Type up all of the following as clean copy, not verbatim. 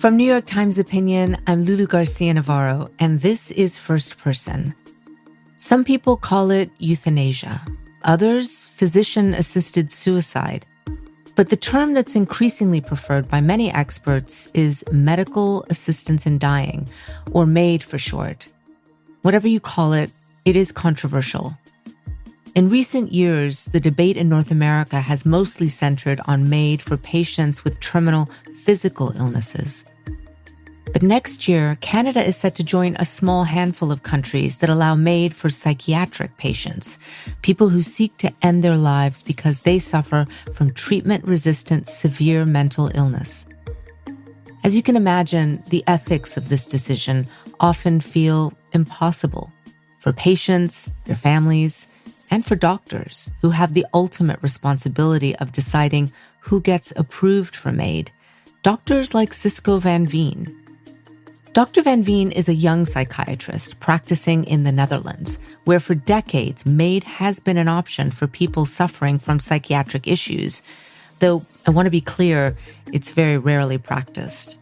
From New York Times Opinion, I'm Lulu Garcia-Navarro, and this is First Person. Some people call it euthanasia, others physician-assisted suicide. But the term that's increasingly preferred by many experts is medical assistance in dying, or MAID for short. Whatever you call it, it is controversial. In recent years, the debate in North America has mostly centered on MAID for patients with terminal physical illnesses. But next year, Canada is set to join a small handful of countries that allow MAID for psychiatric patients, people who seek to end their lives because they suffer from treatment-resistant severe mental illness. As you can imagine, the ethics of this decision often feel impossible for patients, their families, and for doctors who have the ultimate responsibility of deciding who gets approved for MAID, doctors like Cisco Van Veen. Dr. Van Veen is a young psychiatrist practicing in the Netherlands, where for decades, MAID has been an option for people suffering from psychiatric issues, though I want to be clear, it's very rarely practiced.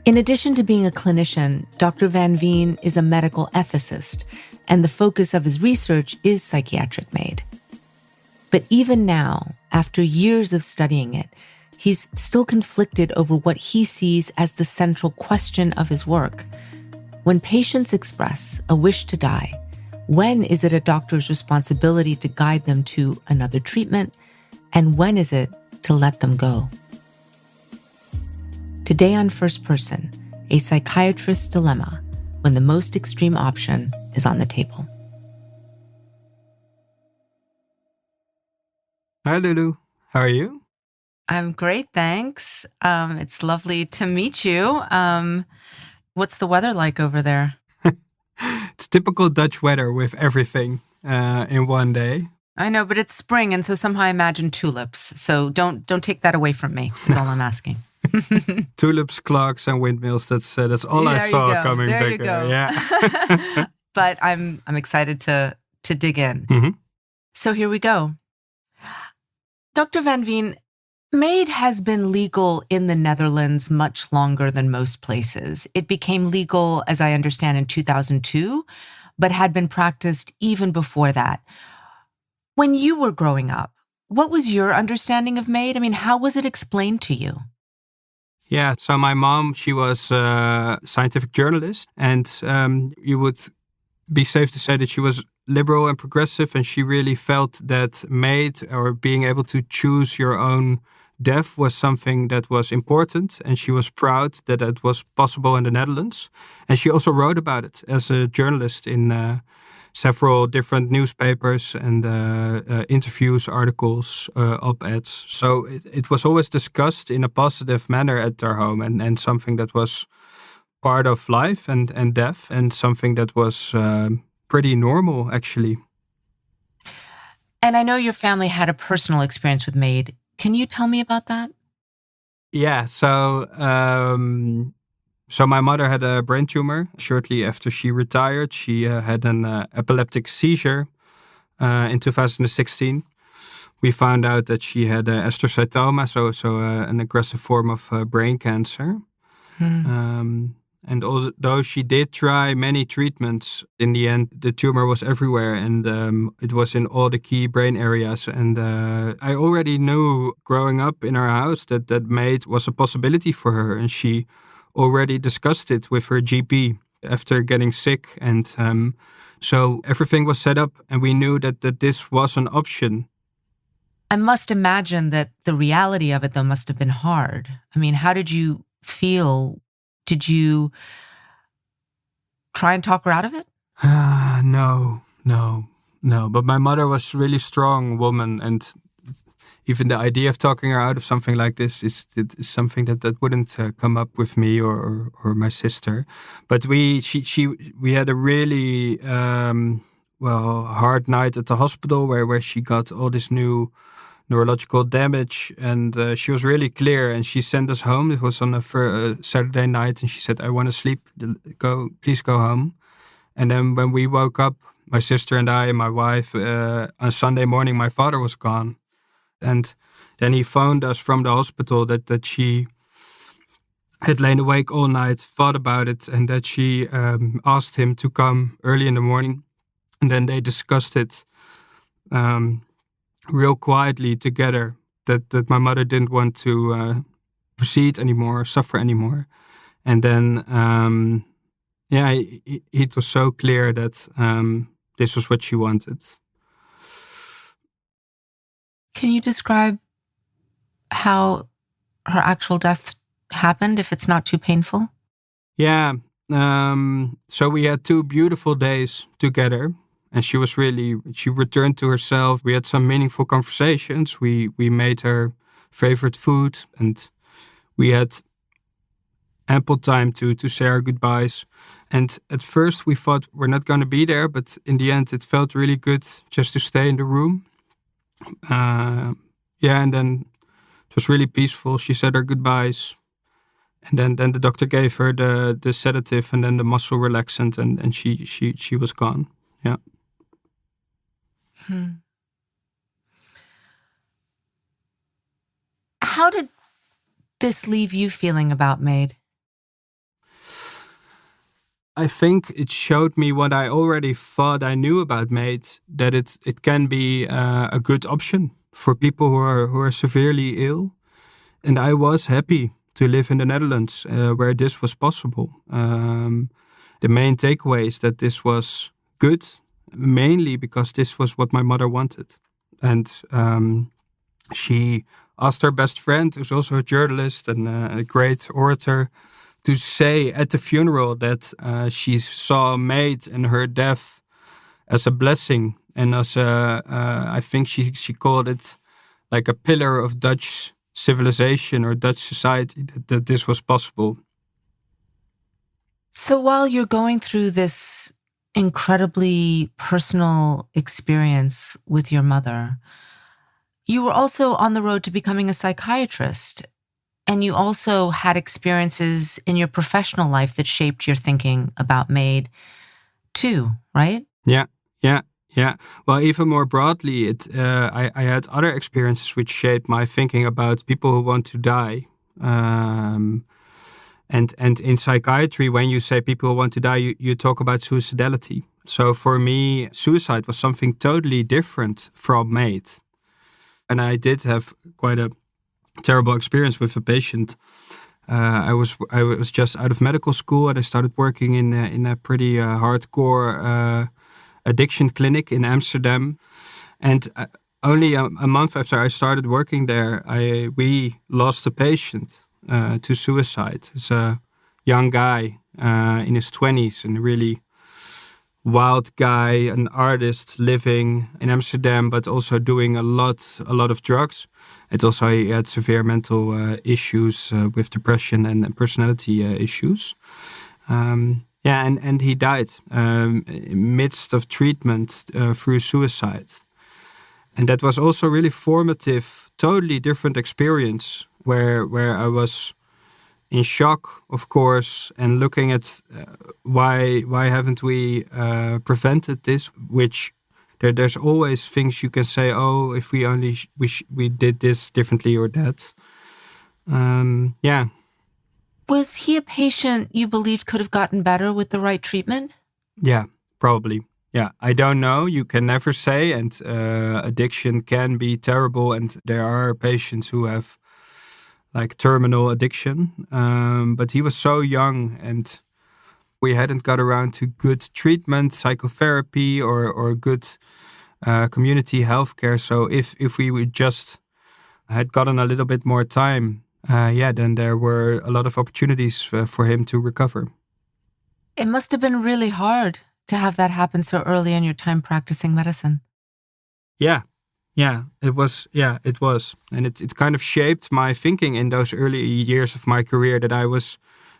In addition to being a clinician, Dr. Van Veen is a medical ethicist, and the focus of his research is psychiatric MAID. But even now, after years of studying it, he's still conflicted over what he sees as the central question of his work. When patients express a wish to die, when is it a doctor's responsibility to guide them to another treatment, and when is it to let them go? Today on First Person, a psychiatrist's dilemma when the most extreme option is on the table. Hi, Lulu. How are you? I'm great, thanks. It's lovely to meet you. What's the weather like over there? It's typical Dutch weather with everything in one day. I know, but it's spring, and so somehow I imagine tulips. So don't take that away from me, is all I'm asking. Tulips, clocks, and windmills. That's all I saw coming there back. You go. Yeah. But I'm excited to dig in. Mm-hmm. So here we go. Dr. Van Veen, MAID has been legal in the Netherlands much longer than most places. It became legal, as I understand, in 2002, but had been practiced even before that. When you were growing up, what was your understanding of MAID? I mean, how was it explained to you? Yeah, so my mom, she was a scientific journalist, and you would be safe to say that she was liberal and progressive, and she really felt that MAID, or being able to choose your own death, was something that was important, and she was proud that it was possible in the Netherlands. And she also wrote about it as a journalist in several different newspapers and interviews, articles, op-eds. So it was always discussed in a positive manner at our home, and something that was part of life and death, and something that was pretty normal, actually. And I know your family had a personal experience with MAID. Can you tell me about that? Yeah, so my mother had a brain tumor. Shortly after she retired, she had an epileptic seizure in 2016. We found out that she had astrocytoma, so an aggressive form of brain cancer. And although she did try many treatments, in the end, the tumor was everywhere, and it was in all the key brain areas. And I already knew growing up in our house that MAID was a possibility for her, and she already discussed it with her GP after getting sick. And so everything was set up, and we knew that this was an option. I must imagine that the reality of it, though, must have been hard. I mean, how did you feel? Did you try and talk her out of it? No. But my mother was a really strong woman, and even the idea of talking her out of something like this is something that wouldn't come up with me or my sister. But we had a really hard night at the hospital where she got all this new neurological damage, and she was really clear, and she sent us home. It was on a Saturday night, and she said, "I want to sleep. Please go home." And then when we woke up, my sister and I and my wife, on Sunday morning, my father was gone, and then he phoned us from the hospital that she had lain awake all night, thought about it, and that she asked him to come early in the morning. And then they discussed it real quietly together, that my mother didn't want to proceed anymore, suffer anymore. And then, it was so clear that this was what she wanted. Can you describe how her actual death happened, if it's not too painful? Yeah. So we had 2 beautiful days together, and she returned to herself. We had some meaningful conversations. We made her favorite food, and we had ample time to say our goodbyes. And at first we thought we're not going to be there, but in the end it felt really good just to stay in the room. And then it was really peaceful. She said her goodbyes. And then the doctor gave her the sedative and then the muscle relaxant, and she was gone. Yeah. How did this leave you feeling about MAID? I think it showed me what I already thought I knew about MAID, that it can be a good option for people who are severely ill. And I was happy to live in the Netherlands where this was possible. The main takeaway is that this was good, mainly because this was what my mother wanted. And she asked her best friend, who's also a journalist and a great orator, to say at the funeral that she saw MAID and her death as a blessing, and as I think she called it like a pillar of Dutch civilization or Dutch society, that this was possible. So while you're going through this incredibly personal experience with your mother, you were also on the road to becoming a psychiatrist. And you also had experiences in your professional life that shaped your thinking about MAID too, right? Yeah. Well, even more broadly, I had other experiences which shaped my thinking about people who want to die. And in psychiatry, when you say people who want to die, you talk about suicidality. So for me, suicide was something totally different from MAID. And I did have quite a terrible experience with a patient. I was just out of medical school, and I started working in a pretty hardcore addiction clinic in Amsterdam. And only a month after I started working there, we lost a patient to suicide. It's a young guy in his 20s, and a really wild guy, an artist living in Amsterdam, but also doing a lot of drugs. And also he had severe mental issues with depression and personality issues. And he died in midst of treatment through suicide. And that was also really formative, totally different experience where I was in shock, of course, and looking at why haven't we prevented this? Which there's always things you can say. Oh, if we only we did this differently or that. Was he a patient you believed could have gotten better with the right treatment? Yeah, probably. Yeah, I don't know. You can never say, and addiction can be terrible, and there are patients who have like terminal addiction. But he was so young, and we hadn't got around to good treatment, psychotherapy, or good community healthcare. So if we would just had gotten a little bit more time, then there were a lot of opportunities for him to recover. It must have been really hard to have that happen so early in your time practicing medicine. Yeah, it was. And it kind of shaped my thinking in those early years of my career, that I was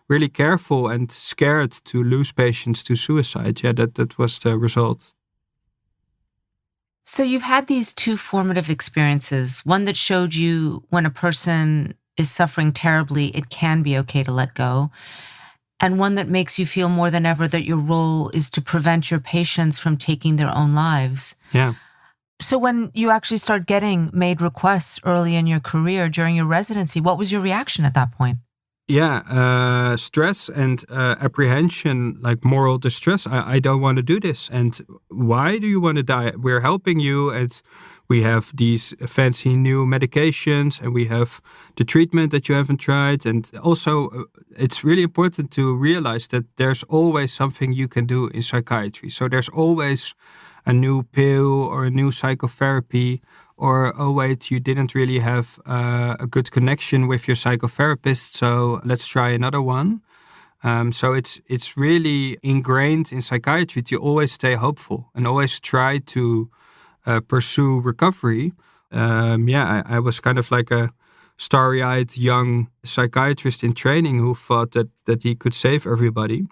really careful and scared to lose patients to suicide. Yeah, that was the result. So you've had these two formative experiences, one that showed you when a person is suffering terribly, it can be okay to let go, and one that makes you feel more than ever that your role is to prevent your patients from taking their own lives. Yeah. So when you actually start getting MAID requests early in your career during your residency, what was your reaction at that point? stress and apprehension, like moral distress. I don't want to do this. And why do you want to die? We're helping you, and we have these fancy new medications, and we have the treatment that you haven't tried. And also, it's really important to realize that there's always something you can do in psychiatry. So there's always a new pill or a new psychotherapy, or, oh wait, you didn't really have a good connection with your psychotherapist, so let's try another one. So it's really ingrained in psychiatry to always stay hopeful and always try to pursue recovery. I was kind of like a starry-eyed young psychiatrist in training who thought that he could save everybody.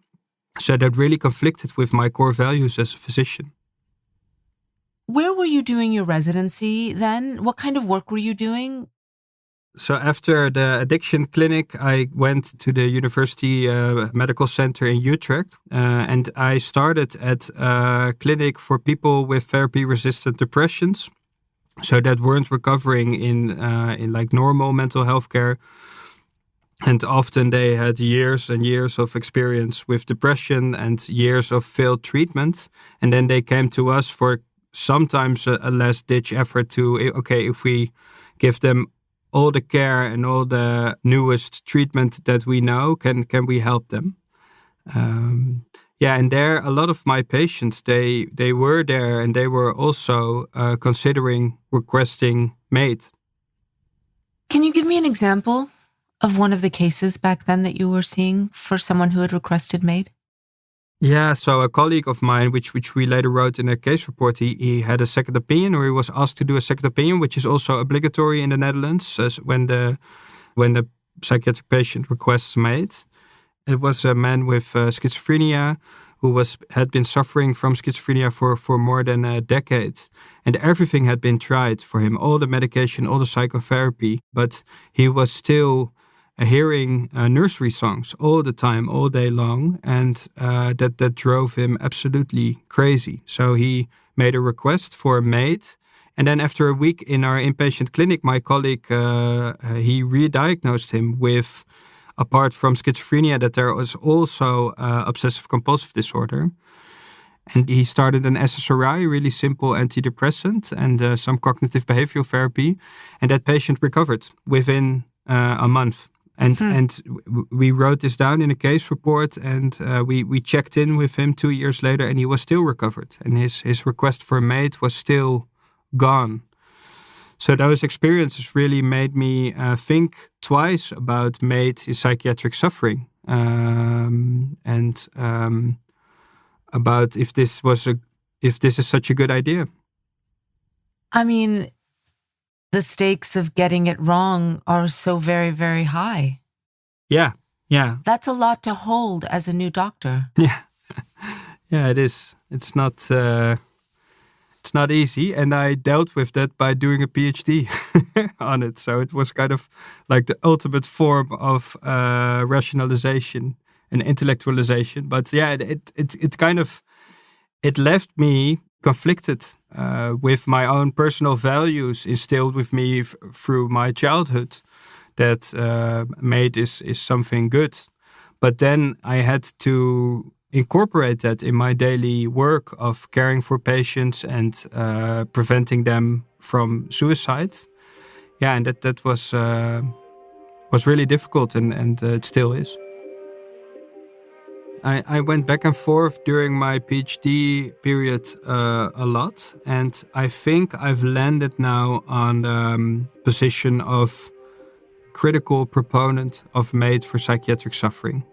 So that really conflicted with my core values as a physician. Where were you doing your residency then? What kind of work were you doing? So after the addiction clinic, I went to the University Medical Center in Utrecht, and I started at a clinic for people with therapy-resistant depressions, so that weren't recovering in like normal mental health care. And often they had years and years of experience with depression and years of failed treatment, and then they came to us for sometimes a last-ditch effort to, okay, if we give them all the care and all the newest treatment that we know, can we help them? And there, a lot of my patients, they were there, and they were also considering requesting MAID. Can you give me an example of one of the cases back then that you were seeing for someone who had requested MAID? Yeah, so a colleague of mine, which we later wrote in a case report, he had a second opinion, or he was asked to do a second opinion, which is also obligatory in the Netherlands when the psychiatric patient requests MAID. It was a man with schizophrenia who had been suffering from schizophrenia for more than a decade, and everything had been tried for him, all the medication, all the psychotherapy, but he was still hearing nursery songs all the time, all day long, and that drove him absolutely crazy. So he made a request for a MAID, and then after a week in our inpatient clinic, my colleague, he re-diagnosed him with, apart from schizophrenia, that there was also obsessive-compulsive disorder. And he started an SSRI, really simple antidepressant, and some cognitive behavioral therapy, and that patient recovered within a month. And we wrote this down in a case report, and we checked in with him 2 years later, and he was still recovered, and his request for MAID was still gone. So those experiences really made me think twice about MAID in psychiatric suffering, and about if this is such a good idea. I mean, the stakes of getting it wrong are so very, very high. Yeah. That's a lot to hold as a new doctor. Yeah. Yeah, it is. It's not easy, and I dealt with that by doing a PhD on it. So it was kind of like the ultimate form of rationalization and intellectualization. But yeah, it left me conflicted with my own personal values instilled with me through my childhood, that MAID is something good. But then I had to incorporate that in my daily work of caring for patients and preventing them from suicide. Yeah, and that was really difficult, and it still is. I went back and forth during my PhD period a lot, and I think I've landed now on the position of critical proponent of MAID for psychiatric suffering.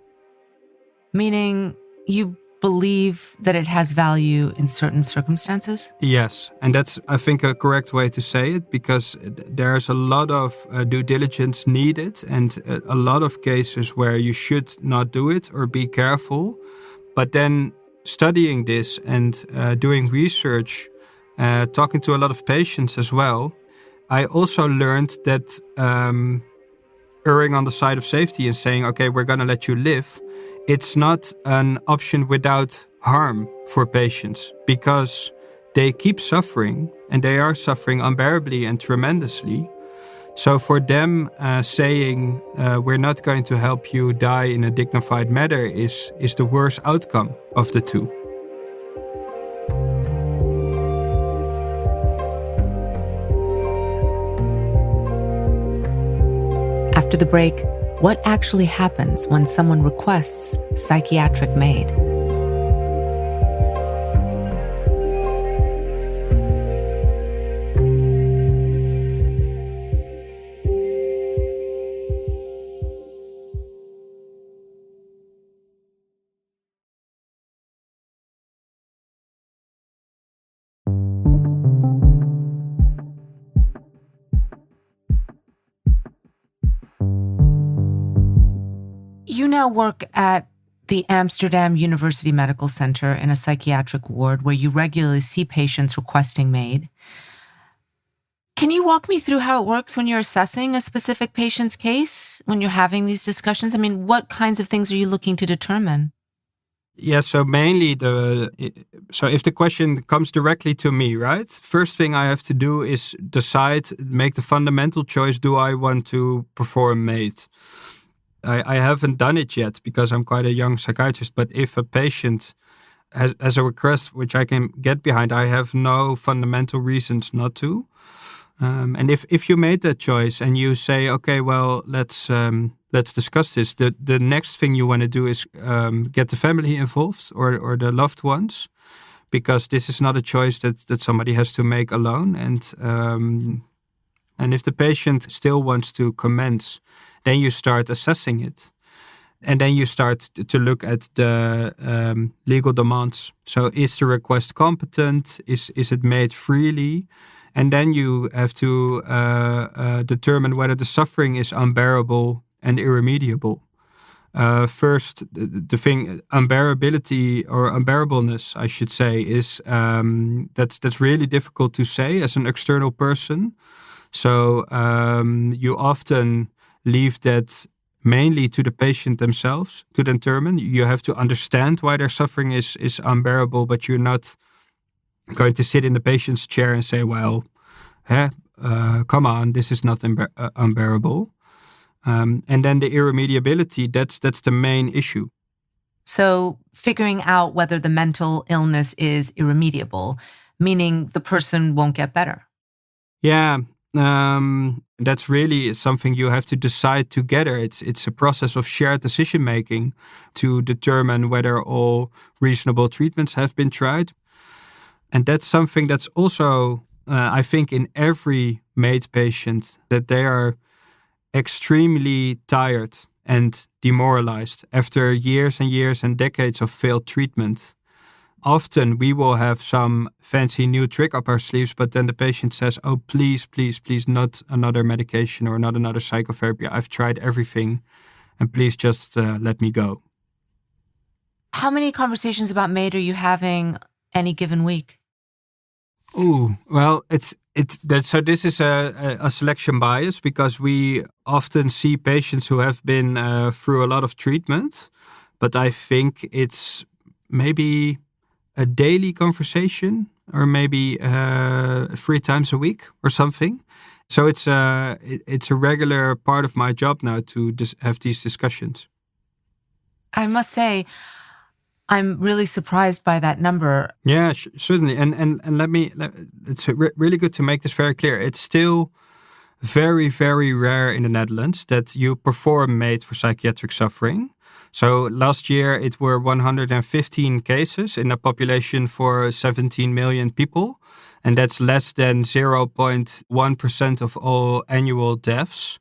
Meaning you believe that it has value in certain circumstances? Yes, and that's, I think, a correct way to say it, because there's a lot of due diligence needed, and a lot of cases where you should not do it or be careful. But then studying this and doing research, talking to a lot of patients as well, I also learned that erring on the side of safety and saying, okay, we're going to let you live, it's not an option without harm for patients, because they keep suffering, and they are suffering unbearably and tremendously. So for them, saying we're not going to help you die in a dignified manner is the worst outcome of the two. After the break, what actually happens when someone requests psychiatric aid? You now work at the Amsterdam University Medical Center in a psychiatric ward where you regularly see patients requesting aid. Can you walk me through how it works when you're assessing a specific patient's case, when you're having these discussions? I mean, what kinds of things are you looking to determine? Yeah, so mainly so if the question comes directly to me, right? First thing I have to do is make the fundamental choice, do I want to perform MAID? I haven't done it yet because I'm quite a young psychiatrist, but if a patient has a request which I can get behind, I have no fundamental reasons not to. And if you made that choice and you say, okay, well, let's discuss this. The next thing you want to do is get the family involved or the loved ones, because this is not a choice that somebody has to make alone. And if the patient still wants to commence, then you start assessing it. And then you start to look at the legal demands. So is the request competent? Is it made freely? And then you have to determine whether the suffering is unbearable and irremediable. First, the thing, unbearability or unbearableness, I should say, is that's really difficult to say as an external person. So you often leave that mainly to the patient themselves to determine. You have to understand why their suffering is unbearable, but you're not going to sit in the patient's chair and say, well, come on, this is not unbearable. And then the irremediability, that's the main issue. So figuring out whether the mental illness is irremediable, meaning the person won't get better. Yeah, that's really something you have to decide together. It's a process of shared decision making to determine whether all reasonable treatments have been tried. And that's something that's also, I think, in every MAID patient, that they are extremely tired and demoralized after years and years and decades of failed treatment. Often we will have some fancy new trick up our sleeves, but then the patient says, oh, please, please, please, not another medication or not another psychotherapy. I've tried everything, and please just let me go. How many conversations about MAID are you having any given week? Ooh, well, so this is a selection bias, because we often see patients who have been through a lot of treatment, but I think it's maybe a daily conversation or maybe 3 times a week or something. So it's a regular part of my job now to have these discussions. I must say, I'm really surprised by that number. Yeah, certainly. And it's really good to make this very clear. It's still very, very rare in the Netherlands that you perform MAID for psychiatric suffering. So last year it were 115 cases in a population for 17 million people. And that's less than 0.1% of all annual deaths.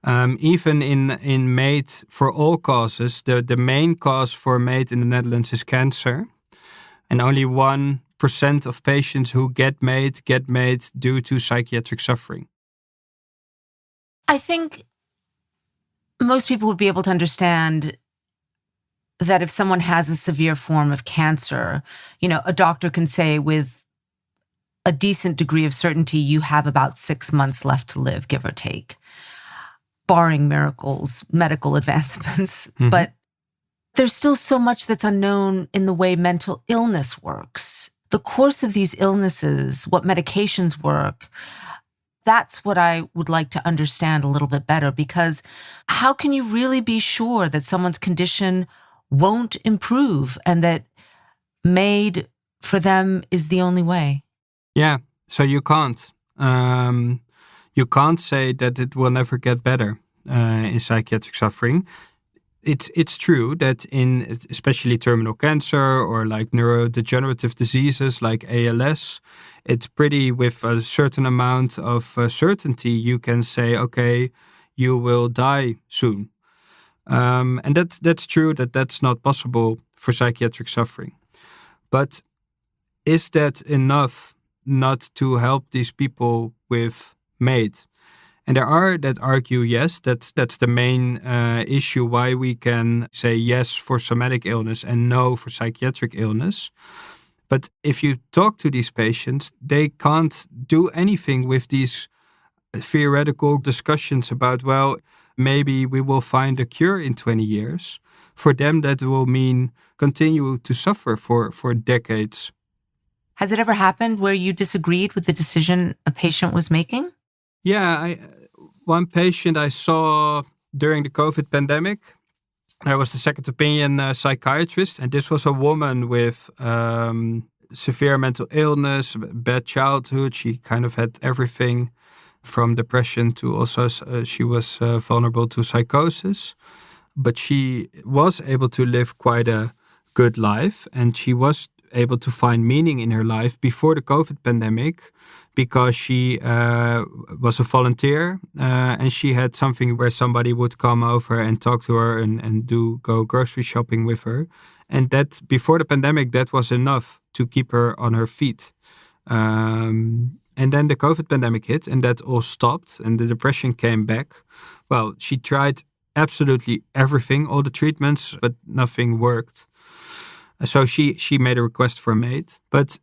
Even in MAID for all causes, the main cause for MAID in the Netherlands is cancer. And only 1% of patients who get MAID due to psychiatric suffering. I think most people would be able to understand that if someone has a severe form of cancer, a doctor can say with a decent degree of certainty, you have about 6 months left to live, give or take, barring miracles, medical advancements. Mm-hmm. But there's still so much that's unknown in the way mental illness works. The course of these illnesses, what medications work, that's what I would like to understand a little bit better, because how can you really be sure that someone's condition won't improve and that MAID for them is the only way? Yeah, so you can't. You can't say that it will never get better in psychiatric suffering. It's true that in especially terminal cancer or like neurodegenerative diseases like ALS, it's pretty with a certain amount of certainty you can say, okay, you will die soon. And that's true that that's not possible for psychiatric suffering. But is that enough not to help these people with MAID? And there are that argue, yes, that's the main issue why we can say yes for somatic illness and no for psychiatric illness. But if you talk to these patients, they can't do anything with these theoretical discussions about, well, maybe we will find a cure in 20 years. For them, that will mean continue to suffer for decades. Has it ever happened where you disagreed with the decision a patient was making? Yeah, one patient I saw during the COVID pandemic, I was the second opinion psychiatrist, and this was a woman with severe mental illness, bad childhood. She kind of had everything from depression to also she was vulnerable to psychosis. But she was able to live quite a good life, and she was able to find meaning in her life before the COVID pandemic because she was a volunteer and she had something where somebody would come over and talk to her and go grocery shopping with her. And that before the pandemic, that was enough to keep her on her feet. And then the COVID pandemic hit and that all stopped and the depression came back. Well, she tried absolutely everything, all the treatments, but nothing worked. So she made a request for MAID. But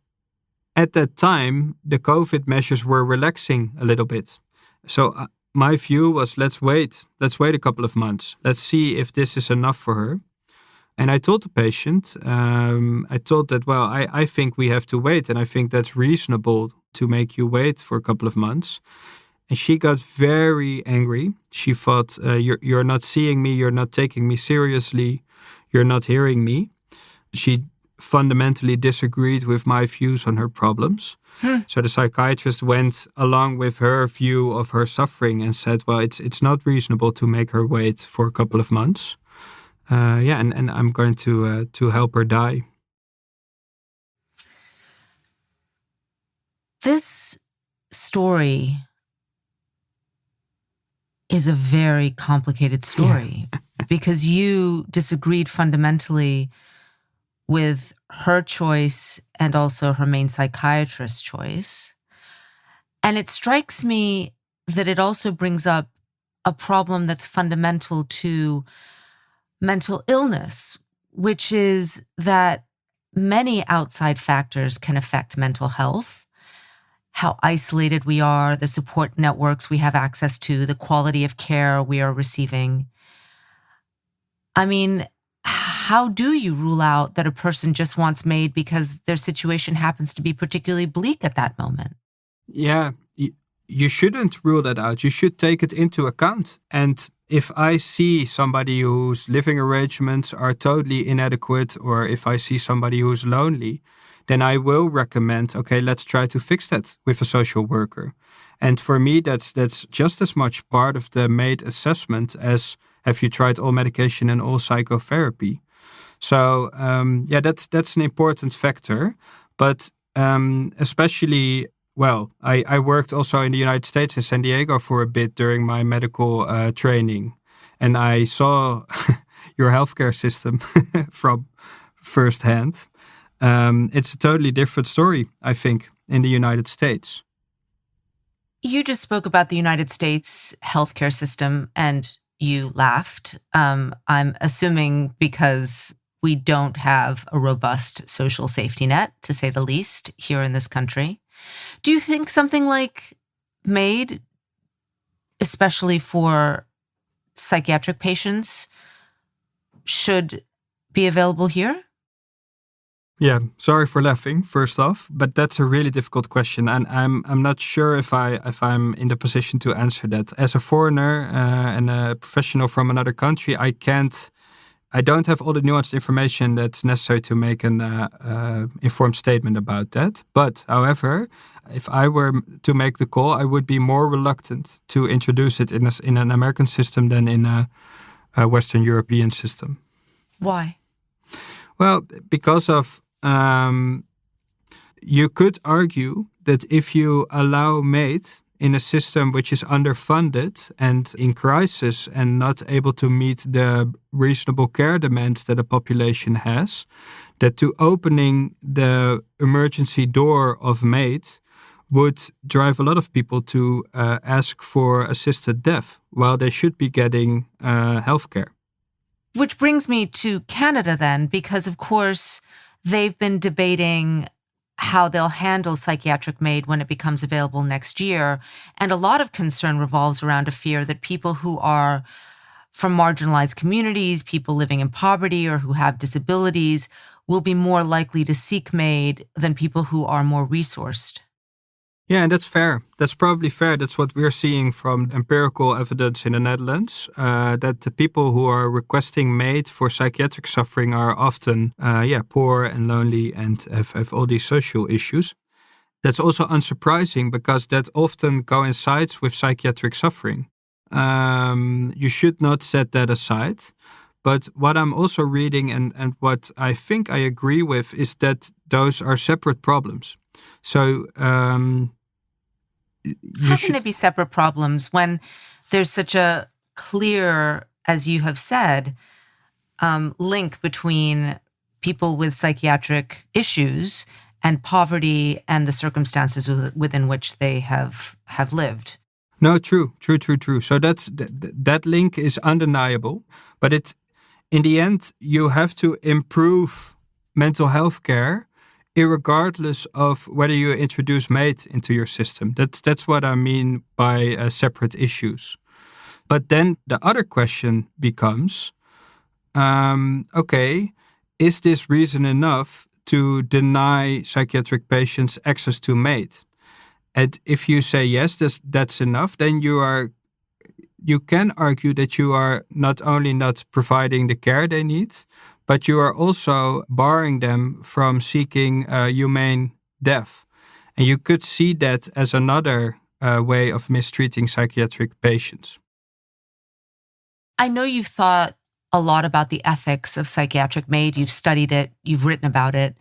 at that time, the COVID measures were relaxing a little bit. So my view was, let's wait a couple of months. Let's see if this is enough for her. And I told the patient, I told that, well, I think we have to wait. And I think that's reasonable to make you wait for a couple of months. And she got very angry. She thought, you're not seeing me, you're not taking me seriously, you're not hearing me. She fundamentally disagreed with my views on her problems. So the psychiatrist went along with her view of her suffering and said, well, it's not reasonable to make her wait for a couple of months. And I'm going to help her die. This story is a very complicated story because you disagreed fundamentally with her choice and also her main psychiatrist's choice. And it strikes me that it also brings up a problem that's fundamental to mental illness, which is that many outside factors can affect mental health. How isolated we are, the support networks we have access to, the quality of care we are receiving. I mean, how do you rule out that a person just wants MAID because their situation happens to be particularly bleak at that moment? Yeah, you shouldn't rule that out. You should take it into account. And if I see somebody whose living arrangements are totally inadequate, or if I see somebody who's lonely, then I will recommend, okay, let's try to fix that with a social worker. And for me, that's just as much part of the MAID assessment as have you tried all medication and all psychotherapy. So that's an important factor. But especially, well, I worked also in the United States in San Diego for a bit during my medical training. And I saw your healthcare system from firsthand. It's a totally different story, I think, in the United States. You just spoke about the United States healthcare system and you laughed. I'm assuming because we don't have a robust social safety net, to say the least, here in this country. Do you think something like MAID, especially for psychiatric patients, should be available here? Yeah, sorry for laughing, first off, but that's a really difficult question, and I'm not sure if I'm in the position to answer that. As a foreigner and a professional from another country, I don't have all the nuanced information that's necessary to make an informed statement about that. But, however, if I were to make the call, I would be more reluctant to introduce it in an American system than in a Western European system. Why? Well, because of you could argue that if you allow MAID in a system which is underfunded and in crisis and not able to meet the reasonable care demands that a population has, that to opening the emergency door of MAID would drive a lot of people to ask for assisted death while they should be getting healthcare. Which brings me to Canada then, because of course they've been debating how they'll handle psychiatric MAID when it becomes available next year. And a lot of concern revolves around a fear that people who are from marginalized communities, people living in poverty or who have disabilities, will be more likely to seek MAID than people who are more resourced. Yeah, and that's fair. That's probably fair. That's what we're seeing from empirical evidence in the Netherlands, that the people who are requesting MAID for psychiatric suffering are often, poor and lonely and have all these social issues. That's also unsurprising because that often coincides with psychiatric suffering. You should not set that aside. But what I'm also reading and what I think I agree with is that those are separate problems. So how can they be separate problems when there's such a clear, as you have said, link between people with psychiatric issues and poverty and the circumstances within which they have lived? No, true. So that link is undeniable, but in the end, you have to improve mental health care irregardless of whether you introduce MAID into your system. That's what I mean by separate issues. But then the other question becomes, okay, is this reason enough to deny psychiatric patients access to MAID? And if you say yes, that's enough, then you can argue that you are not only not providing the care they need, but you are also barring them from seeking humane death. And you could see that as another way of mistreating psychiatric patients. I know you've thought a lot about the ethics of psychiatric MAID. You've studied it. You've written about it.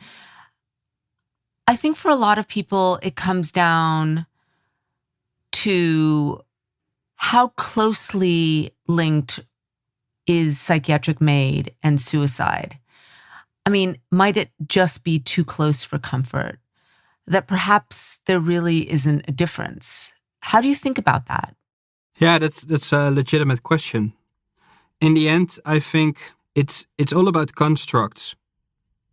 I think for a lot of people, it comes down to how closely linked is psychiatric MAID and suicide. I mean, might it just be too close for comfort? That perhaps there really isn't a difference. How do you think about that? Yeah, that's a legitimate question. In the end, I think it's all about constructs.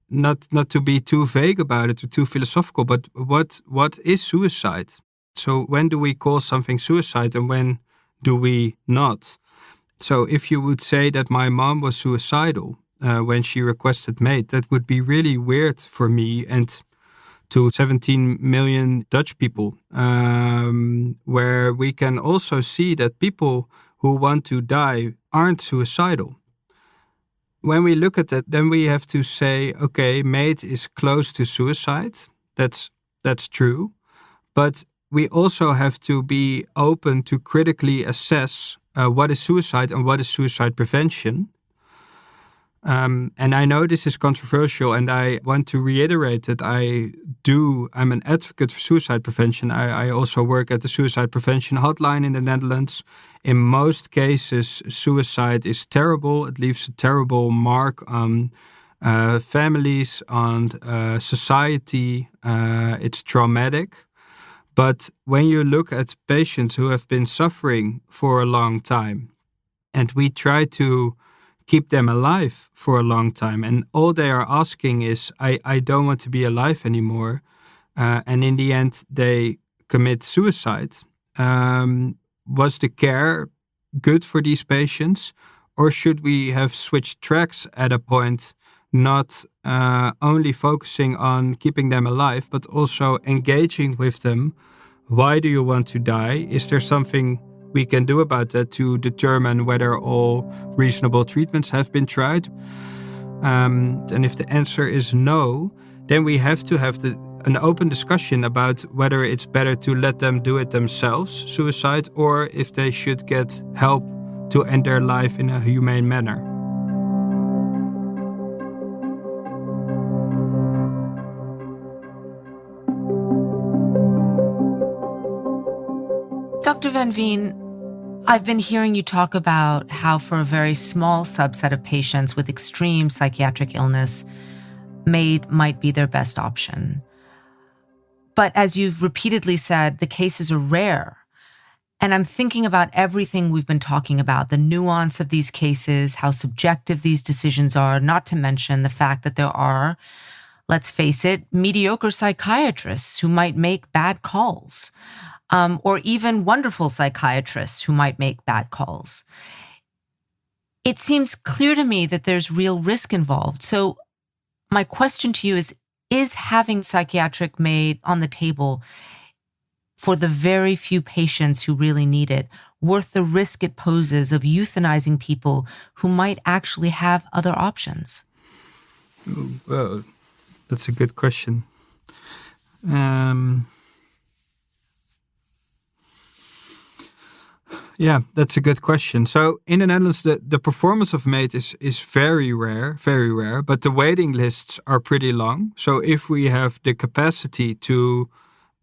Not to be too vague about it or too philosophical, but what is suicide? So when do we call something suicide and when do we not? So if you would say that my mom was suicidal when she requested MAID, that would be really weird for me and to 17 million Dutch people, where we can also see that people who want to die aren't suicidal. When we look at that, then we have to say, okay, MAID is close to suicide. That's true. But we also have to be open to critically assess what is suicide and what is suicide prevention. And I know this is controversial, and I want to reiterate that I'm an advocate for suicide prevention. I also work at the suicide prevention hotline in the Netherlands. In most cases, suicide is terrible. It leaves a terrible mark on families, on society. It's traumatic. But when you look at patients who have been suffering for a long time, and we try to keep them alive for a long time, and all they are asking is, I don't want to be alive anymore, and in the end they commit suicide. Was the care good for these patients, or should we have switched tracks at a point, not only focusing on keeping them alive, but also engaging with them. Why do you want to die? Is there something we can do about that to determine whether all reasonable treatments have been tried? And if the answer is no, then we have to have an open discussion about whether it's better to let them do it themselves, suicide, or if they should get help to end their life in a humane manner. Dr. Van Veen, I've been hearing you talk about how for a very small subset of patients with extreme psychiatric illness, MAID might be their best option. But as you've repeatedly said, the cases are rare. And I'm thinking about everything we've been talking about, the nuance of these cases, how subjective these decisions are, not to mention the fact that there are, let's face it, mediocre psychiatrists who might make bad calls. Or even wonderful psychiatrists who might make bad calls. It seems clear to me that there's real risk involved. So my question to you is having psychiatric MAID on the table for the very few patients who really need it worth the risk it poses of euthanizing people who might actually have other options? Well, that's a good question. Yeah, that's a good question. So in the Netherlands, the performance of MAID is very rare, but the waiting lists are pretty long. So if we have the capacity to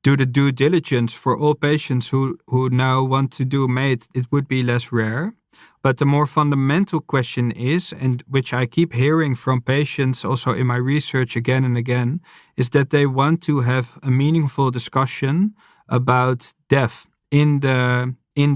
do the due diligence for all patients who now want to do MAID, it would be less rare. But the more fundamental question is, and which I keep hearing from patients also in my research again and again, is that they want to have a meaningful discussion about death in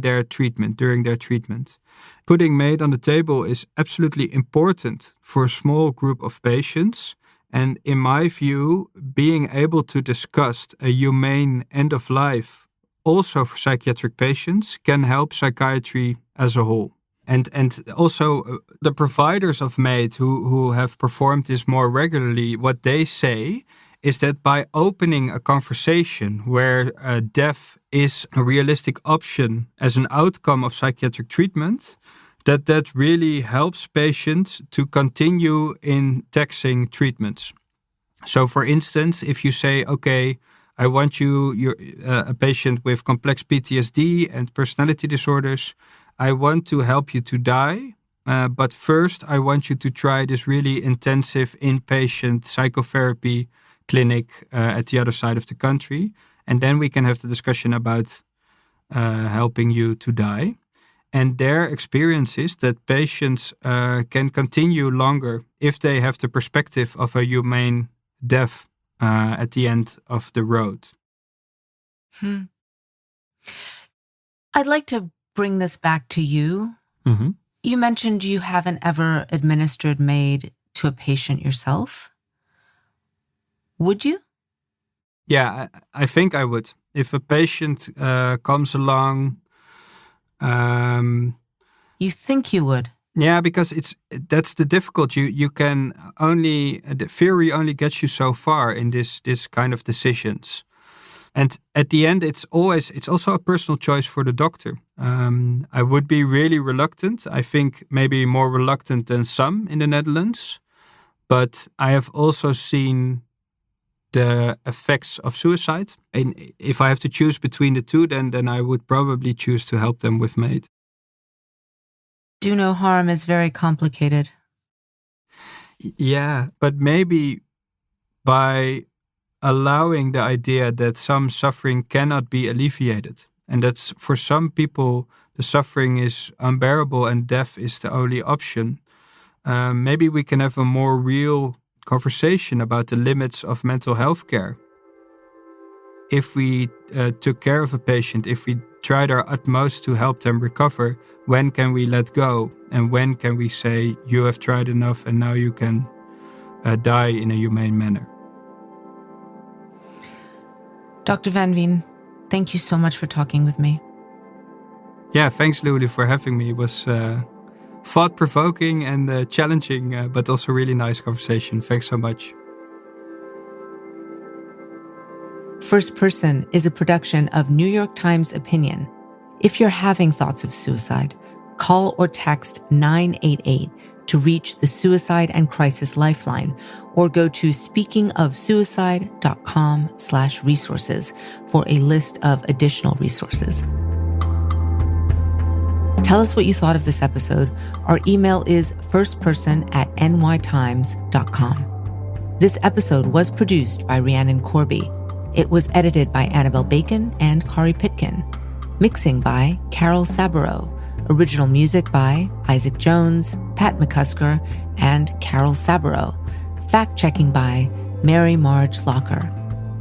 their treatment, during their treatment. Putting MAID on the table is absolutely important for a small group of patients. And in my view, being able to discuss a humane end of life also for psychiatric patients can help psychiatry as a whole. And also the providers of MAID who have performed this more regularly, what they say is that by opening a conversation where death is a realistic option as an outcome of psychiatric treatment, that really helps patients to continue in taxing treatments. So for instance, if you say, okay, I want you're a patient with complex PTSD and personality disorders, I want to help you to die, but first I want you to try this really intensive inpatient psychotherapy clinic at the other side of the country. And then we can have the discussion about helping you to die. And their experience is that patients can continue longer if they have the perspective of a humane death at the end of the road. I'd like to bring this back to you. Mm-hmm. You mentioned you haven't ever administered MAID to a patient yourself. Would you? Yeah, I think I would. If a patient comes along... You think you would? Yeah, because that's the difficult. You can only... The theory only gets you so far in this kind of decisions. And at the end, it's also a personal choice for the doctor. I would be really reluctant. I think maybe more reluctant than some in the Netherlands. But I have also seen the effects of suicide. And if I have to choose between the two, then I would probably choose to help them with MAID. Do no harm is very complicated. Yeah, but maybe by allowing the idea that some suffering cannot be alleviated, and that's for some people the suffering is unbearable and death is the only option, maybe we can have a more real conversation about the limits of mental health care. If we took care of a patient, if we tried our utmost to help them recover, when can we let go? And when can we say, you have tried enough and now you can die in a humane manner? Dr. Van Veen, thank you so much for talking with me. Yeah, thanks, Luli, for having me. It was thought-provoking and challenging, but also really nice conversation. Thanks so much. First Person is a production of New York Times Opinion. If you're having thoughts of suicide, call or text 988 to reach the Suicide and Crisis Lifeline, or go to speakingofsuicide.com/resources for a list of additional resources. Tell us what you thought of this episode. Our email is firstperson@nytimes.com. This episode was produced by Rhiannon Corby. It was edited by Annabelle Bacon and Kari Pitkin. Mixing by Carol Saburo. Original music by Isaac Jones, Pat McCusker, and Carol Saburo. Fact-checking by Mary Marge Locker.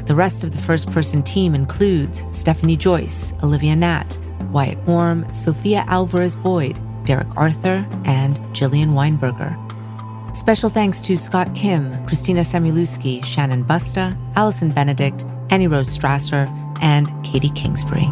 The rest of the First Person team includes Stephanie Joyce, Olivia Natt, Wyatt Orm, Sophia Alvarez-Boyd, Derek Arthur, and Jillian Weinberger. Special thanks to Scott Kim, Christina Samuelewski, Shannon Busta, Allison Benedict, Annie Rose Strasser, and Katie Kingsbury.